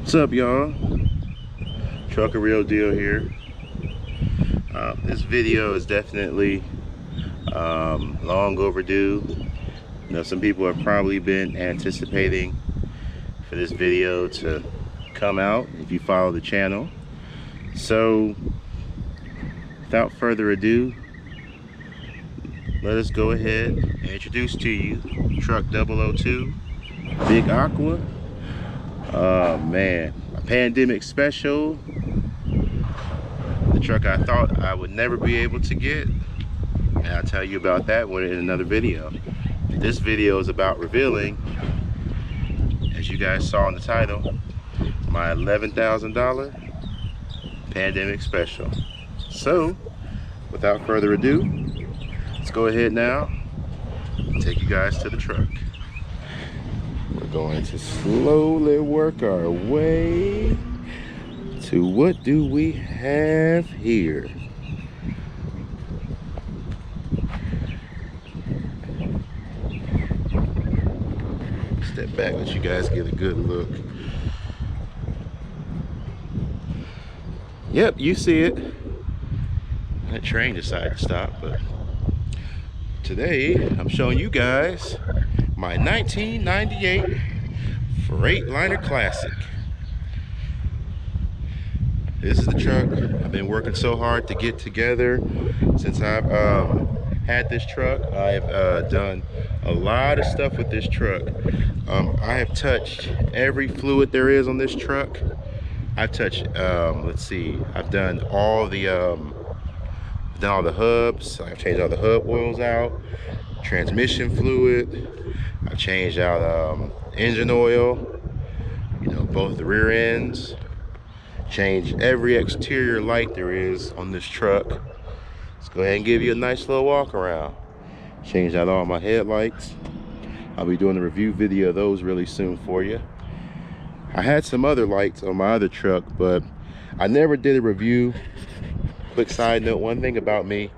What's up, y'all? Trucker Real Deal here. This video is definitely long overdue. You know, some people have probably been anticipating for this video to come out if you follow the channel. So, without further ado, let us go ahead and introduce to you Truck 002 Big Aqua. Oh man, a pandemic special. The truck I thought I would never be able to get, and I'll tell you about that one in another video. This video is about revealing, as you guys saw in the title, my $11,000 pandemic special. So, without further ado, let's go ahead now and take you guys to the truck. We're going to slowly work our way to what do we have here. Step back, let you guys get a good look. Yep, you see it. That train decided to stop, but today I'm showing you guys my 1998 Freightliner Classic. This is the truck I've been working so hard to get together since I've had this truck. I've done a lot of stuff with this truck. I have touched every fluid there is on this truck. I've touched, let's see, I've done all the hubs. I've changed all the hub oils out, transmission fluid. I've changed out engine oil, you know, both the rear ends. Changed every exterior light there is on this truck. Let's go ahead and give you a nice little walk around. Changed out all my headlights. I'll be doing a review video of those really soon for you. I had some other lights on my other truck, but I never did a review. Quick side note, one thing about me,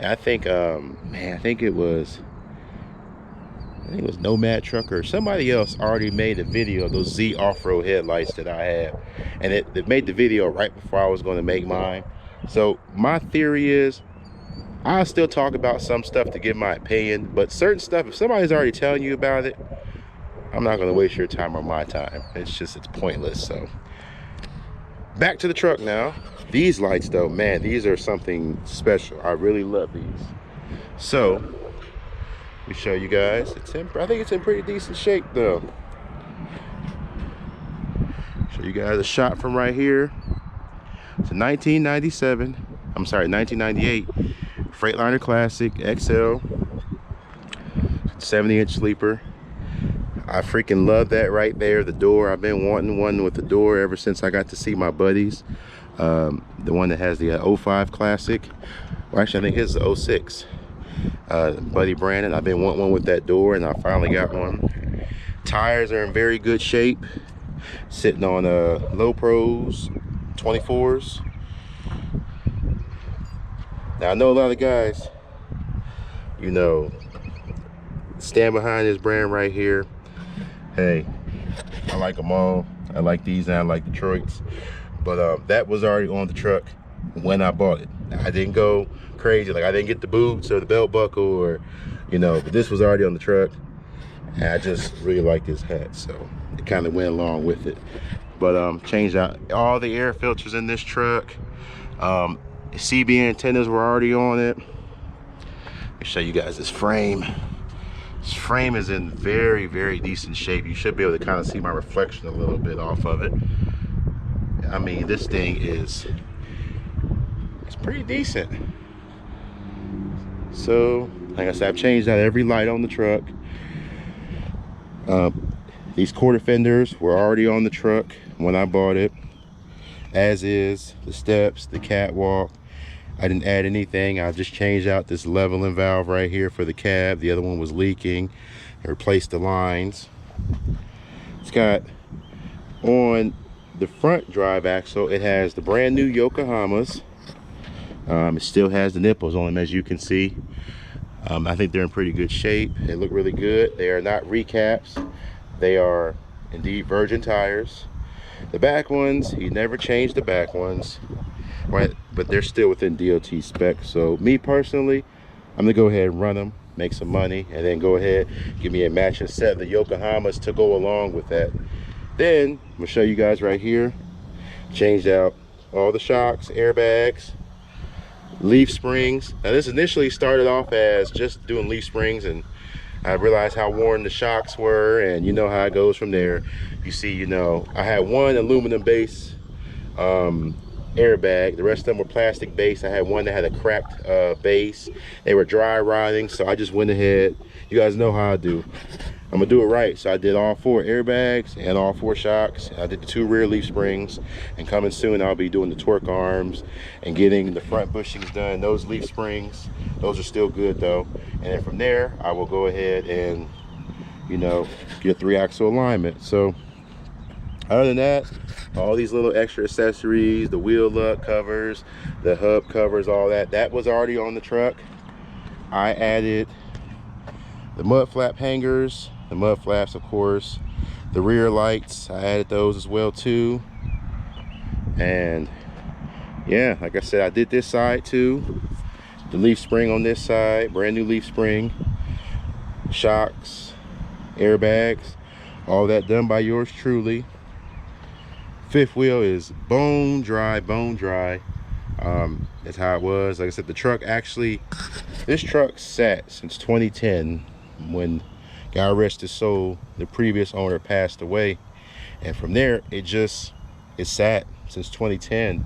I think I think it was Nomad Trucker. Somebody else already made a video of those Z off-road headlights that I have, and it made the video right before I was going to make mine. So my theory is, I'll still talk about some stuff to give my opinion, but certain stuff, if somebody's already telling you about it, I'm not going to waste your time or my time. It's pointless. So back to the truck now. These lights though, man, these are something special. I really love these. So let me show you guys. I think it's in pretty decent shape though. Show you guys a shot from right here. It's a 1998 Freightliner Classic XL 70-inch sleeper. I freaking love that right there, the door. I've been wanting one with the door ever since I got to see my buddies. The one that has the 05 Classic. Well, actually, I think his is 06. Buddy Brandon, I've been wanting one with that door, and I finally got one. Tires are in very good shape. Sitting on Low Pros 24s. Now, I know a lot of guys, you know, stand behind this brand right here. Hey, I like them all. I like these and I like Detroit's. But that was already on the truck when I bought it. I didn't go crazy, like I didn't get the boots or the belt buckle, or, you know, but this was already on the truck. And I just really like this hat, so it kind of went along with it. But changed out all the air filters in this truck. CB antennas were already on it. Let me show you guys this frame. This frame is in very, very decent shape. You should be able to kind of see my reflection a little bit off of it. I mean, this thing it's pretty decent. So, like I said, I've changed out every light on the truck. These quarter fenders were already on the truck when I bought it, as is the steps, the catwalk. I didn't add anything. I just changed out this leveling valve right here for the cab. The other one was leaking. I replaced the lines. It's got on the front drive axle, it has the brand new Yokohamas. It still has the nipples on them, as you can see. I think they're in pretty good shape. They look really good. They are not recaps. They are indeed virgin tires. The back ones, he never changed the back ones, right? But they're still within DOT specs. So me personally, I'm gonna go ahead and run them, make some money, and then go ahead, give me a matching set of the Yokohamas to go along with that. Then I'm gonna show you guys right here, changed out all the shocks, airbags, leaf springs. Now this initially started off as just doing leaf springs, and I realized how worn the shocks were, and you know how it goes from there. You see, you know, I had one aluminum base airbag, the rest of them were plastic base. I had one that had a cracked base. They were dry rotting, so I just went ahead. You guys know how I do. I'm gonna do it right. So I did all 4 airbags and all 4 shocks. I did the 2 rear leaf springs, and coming soon I'll be doing the torque arms and getting the front bushings done. Those leaf springs, those are still good though. And then from there I will go ahead and, you know, get 3-axle alignment. So other than that, all these little extra accessories, the wheel nut covers, the hub covers, all that was already on the truck. I added the mud flap hangers, the mud flaps of course, the rear lights, I added those as well too. And yeah, like I said, I did this side too. The leaf spring on this side, brand new leaf spring, shocks, airbags, all that done by yours truly. Fifth wheel is bone dry, bone dry. That's how it was. Like I said, the truck actually, this truck sat since 2010 when, God rest his soul, the previous owner passed away. And from there, it sat since 2010.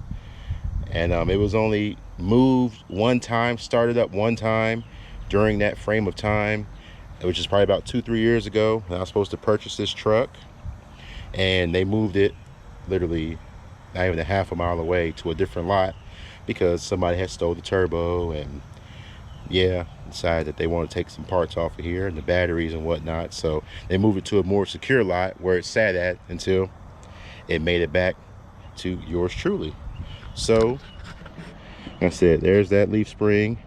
And it was only moved one time, started up one time during that frame of time, which is probably about 2-3 years ago. And I was supposed to purchase this truck, and they moved it literally not even a half a mile away to a different lot because somebody had stole the turbo, and yeah, decided that they want to take some parts off of here and the batteries and whatnot. So they moved it to a more secure lot where it sat at until it made it back to yours truly. So like I said, there's that leaf spring.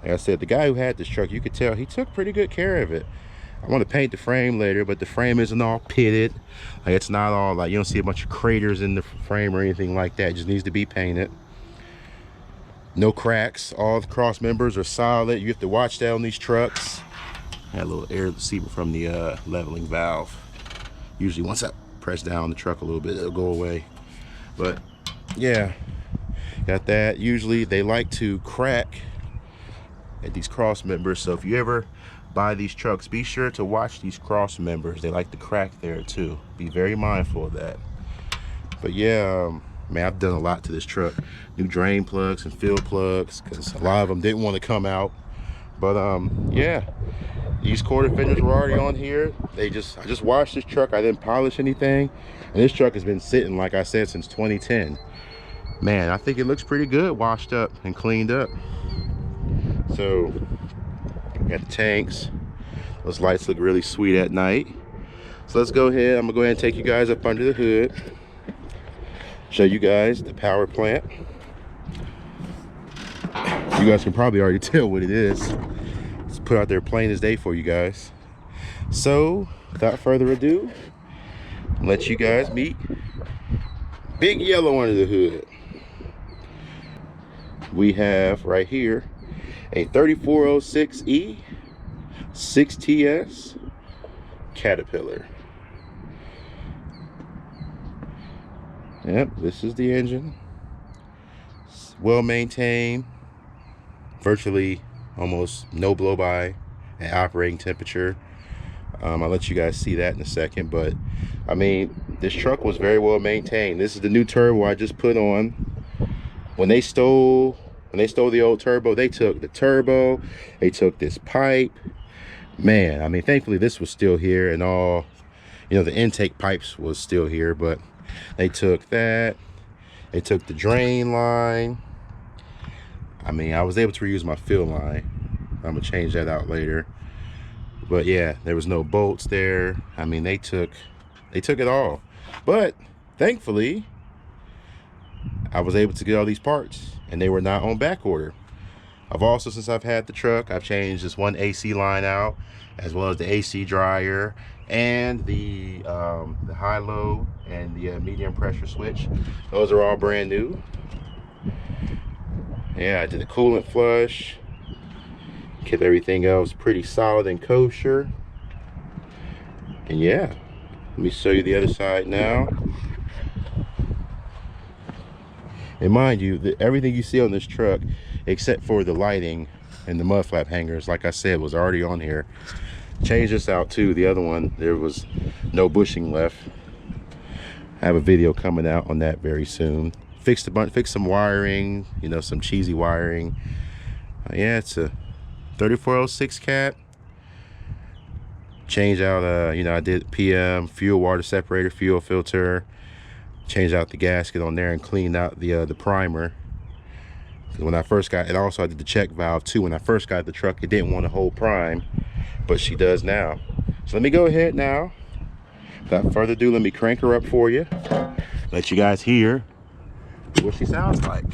Like I said, the guy who had this truck, you could tell he took pretty good care of it. I want to paint the frame later, but the frame isn't all pitted. Like, it's not all like, you don't see a bunch of craters in the frame or anything like that. It just needs to be painted. No cracks. All the cross members are solid. You have to watch that on these trucks. I had a little air receiver from the leveling valve. Usually once I press down on the truck a little bit, it'll go away. But yeah, got that. Usually they like to crack at these cross members, so if you ever buy these trucks, be sure to watch these cross members. They like to crack there too. Be very mindful of that. But yeah, man, I've done a lot to this truck. New drain plugs and fill plugs, because a lot of them didn't want to come out. But yeah, these quarter fenders were already on here. I just washed this truck. I didn't polish anything, and this truck has been sitting, like I said, since 2010. Man, I think it looks pretty good washed up and cleaned up. So got the tanks. Those lights look really sweet at night. So let's go ahead. I'm gonna go ahead and take you guys up under the hood, show you guys the power plant. You guys can probably already tell what it is. Let's put out there plain as day for you guys. So without further ado, let you guys meet Big Yellow under the hood. We have right here a 3406E 6TS Caterpillar. Yep, this is the engine. It's well maintained, virtually almost no blow by at operating temperature. I'll let you guys see that in a second, but I mean, this truck was very well maintained. This is the new turbo I just put on. When they stole the old turbo, they took the turbo, they took this pipe. Man, I mean, thankfully this was still here, and all, you know, the intake pipes was still here, but they took that. They took the drain line. I mean, I was able to reuse my fill line. I'm gonna change that out later. But yeah, there was no bolts there. I mean, they took it all. But thankfully, I was able to get all these parts, and they were not on back order. I've also, since I've had the truck, I've changed this one AC line out, as well as the AC dryer and the high-low and the medium pressure switch. Those are all brand new. Yeah, I did the coolant flush. Kept everything else pretty solid and kosher. And yeah, let me show you the other side now. And mind you, everything you see on this truck, except for the lighting and the mud flap hangers, like I said, was already on here. Changed this out too. The other one, there was no bushing left. I have a video coming out on that very soon. Fixed some wiring, you know, some cheesy wiring. Yeah, it's a 3406 cap. Change out, you know, I did PM, fuel water separator, fuel filter. Changed out the gasket on there and cleaned out the primer. When I first got it, also I did the check valve too. When I first got the truck, it didn't want to hold prime, but she does now. So let me go ahead now. Without further ado, let me crank her up for you. Let you guys hear what she sounds like.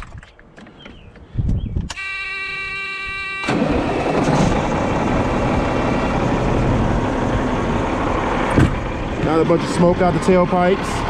Got a bunch of smoke out the tailpipes.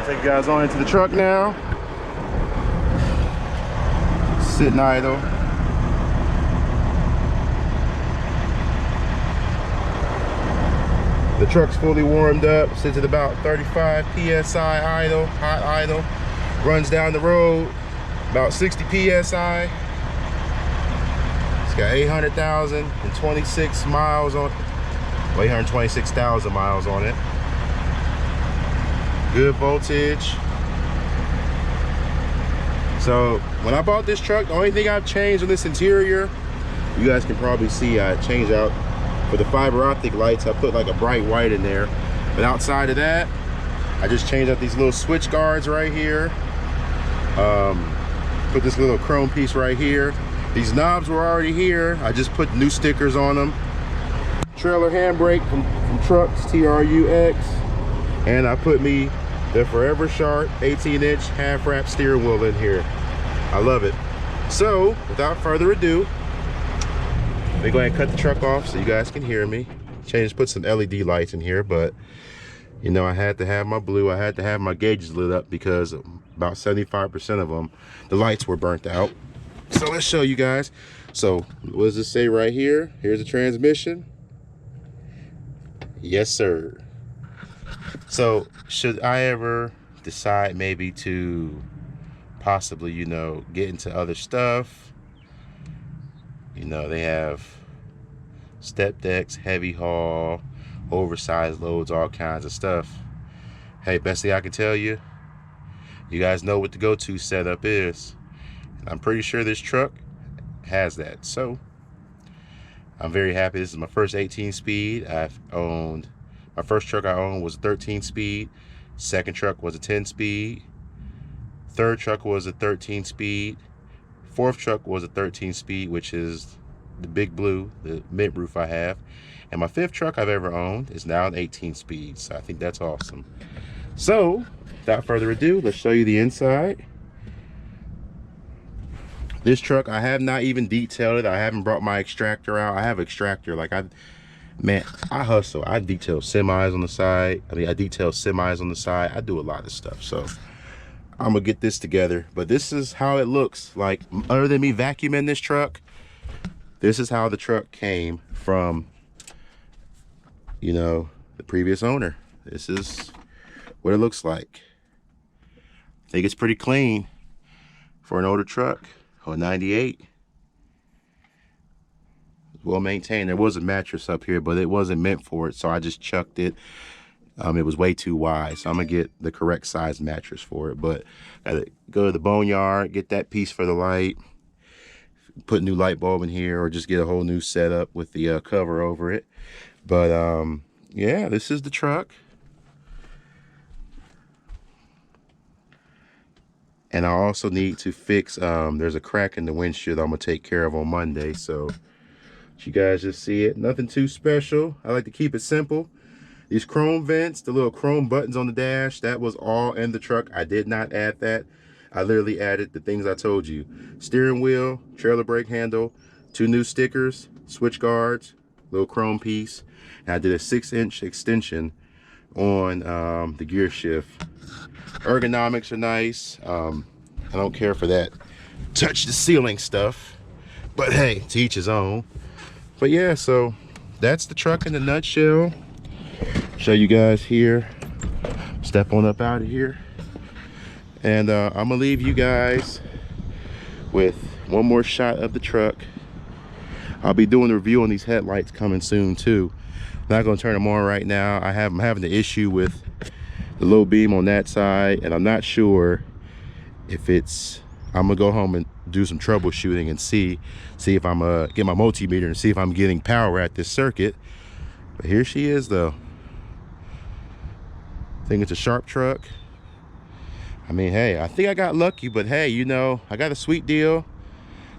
Take you guys on into the truck now. Sitting idle. The truck's fully warmed up, sits at about 35 psi idle, hot idle. Runs down the road about 60 psi. It's got 800,026 miles on, well, 826,000 miles on it. Good voltage. So when I bought this truck, the only thing I've changed on this interior, you guys can probably see I changed out for the fiber optic lights. I put like a bright white in there, but outside of that, I just changed out these little switch guards right here. Put this little chrome piece right here. These knobs were already here. I just put new stickers on them. Trailer handbrake from Trucks, TRUX, and I put me the Forever Sharp 18-inch half-wrap steering wheel in here. I love it. So, without further ado, let me go ahead and cut the truck off so you guys can hear me. Put some LED lights in here, but you know, I had to have my blue. I had to have my gauges lit up because about 75% of them, the lights were burnt out. So let's show you guys. So what does it say right here? Here's the transmission. Yes, sir. So should I ever decide maybe to possibly, you know, get into other stuff, you know, they have step decks, heavy haul, oversized loads, all kinds of stuff. Hey, best thing I can tell you, you guys know what the go-to setup is. I'm pretty sure this truck has that. So I'm very happy. This is my first 18 speed. My first truck I owned was a 13 speed. Second truck was a 10 speed. Third truck was a 13 speed. Fourth truck was a 13 speed, which is the big blue, the mid roof I have. And my 5th truck I've ever owned is now an 18 speed. So I think that's awesome. So without further ado, let's show you the inside. This truck, I have not even detailed it. I haven't brought my extractor out. I have extractor, like man, I hustle. I detail semis on the side. I detail semis on the side. I do a lot of stuff. So I'm gonna get this together. But this is how it looks like. Other than me vacuuming this truck, this is how the truck came from, you know, the previous owner. This is what it looks like. I think it's pretty clean for an older truck. Or 98. Well maintained. There was a mattress up here, but it wasn't meant for it, so I just chucked it. It was way too wide, so I'm gonna get the correct size mattress for it. But gotta go to the boneyard, get that piece for the light, put a new light bulb in here, or just get a whole new setup with the cover over it. But yeah, this is the truck. And I also need to fix, there's a crack in the windshield I'm gonna take care of on Monday. So you guys just see it, nothing too special. I like to keep it simple. These chrome vents, the little chrome buttons on the dash, that was all in the truck. I did not add that. I literally added the things I told you. Steering wheel, trailer brake handle, 2 new stickers, switch guards, little chrome piece. And I did a 6-inch extension on the gear shift. Ergonomics are nice. I don't care for that touch the ceiling stuff, but hey, to each his own. But yeah, so that's the truck in a nutshell. Show you guys here. Step on up out of here, and I'm gonna leave you guys with one more shot of the truck. I'll be doing a review on these headlights coming soon too. Not gonna turn them on right now. I'm having the issue with the low beam on that side, and I'm not sure if it's, I'm gonna go home and do some troubleshooting and see if I'm get my multimeter and see if I'm getting power at this circuit. But here she is though. I think it's a sharp truck. I mean, hey, I think I got lucky, but hey, you know, I got a sweet deal.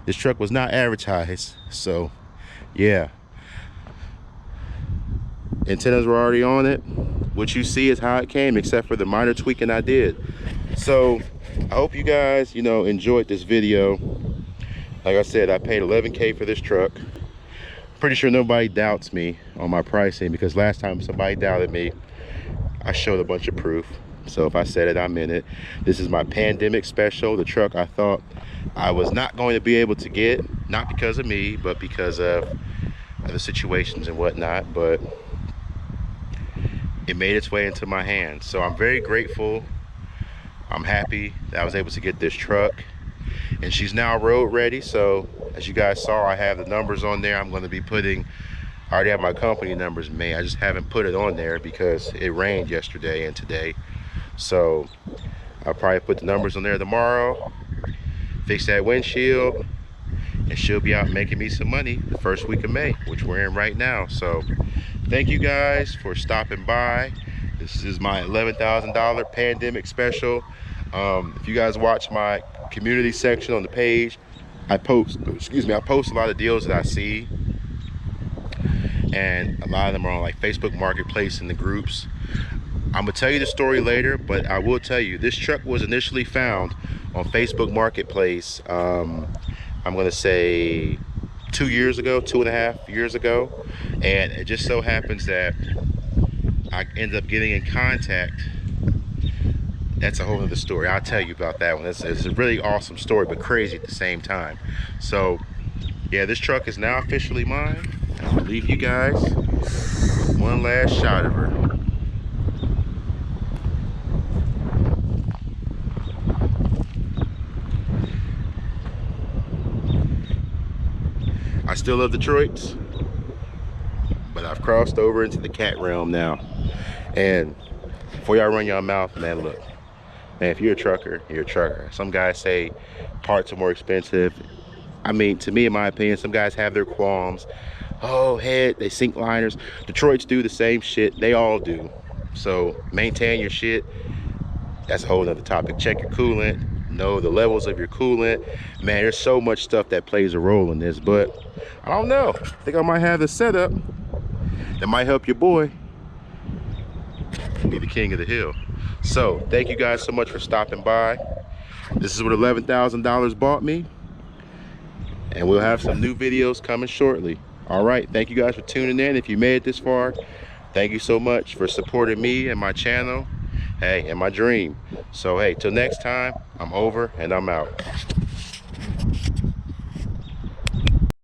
This truck was not advertised, so yeah. Antennas were already on it. What you see is how it came, except for the minor tweaking I did. So I hope you guys, you know, enjoyed this video. Like I said, I paid $11K for this truck. Pretty sure nobody doubts me on my pricing, because last time somebody doubted me, I showed a bunch of proof. So if I said it, I meant it. This is my pandemic special, the truck I thought I was not going to be able to get, not because of me, but because of the situations and whatnot. But it made its way into my hands, so I'm very grateful. I'm happy that I was able to get this truck, and she's now road ready. So as you guys saw, I have the numbers on there. I'm going to be putting, I already have my company numbers made. I just haven't put it on there because it rained yesterday and today. So I'll probably put the numbers on there tomorrow, fix that windshield, and she'll be out making me some money the first week of May, which we're in right now. So thank you guys for stopping by. This is my $11,000 pandemic special. If you guys watch my community section on the page, I post a lot of deals that I see, and a lot of them are on like Facebook Marketplace and the groups. I'm gonna tell you the story later, but I will tell you this truck was initially found on Facebook Marketplace. I'm gonna say 2 years ago, 2.5 years ago, and it just so happens that I ended up getting in contact. That's a whole other story. I'll tell you about that one. It's a really awesome story, but crazy at the same time. So yeah, this truck is now officially mine. I'm gonna leave you guys with one last shot of her. I still love Detroit's, but I've crossed over into the cat realm now. And before y'all run your mouth, man, look, man, if you're a trucker, you're a trucker. Some guys say parts are more expensive. I mean, to me, in my opinion, some guys have their qualms. Oh, they sink liners. Detroit's do the same shit. They all do. So maintain your shit. That's a whole other topic. Check your coolant. know the levels of your coolant. Man, there's so much stuff that plays a role in this, but I don't know. I think I might have the setup that might help your boy be the king of the hill. So thank you guys so much for stopping by. This is what $11,000 bought me, and we'll have some new videos coming shortly. All right, thank you guys for tuning in. If you made it this far, thank you so much for supporting me and my channel, hey, and my dream. So hey, till next time, I'm over and I'm out.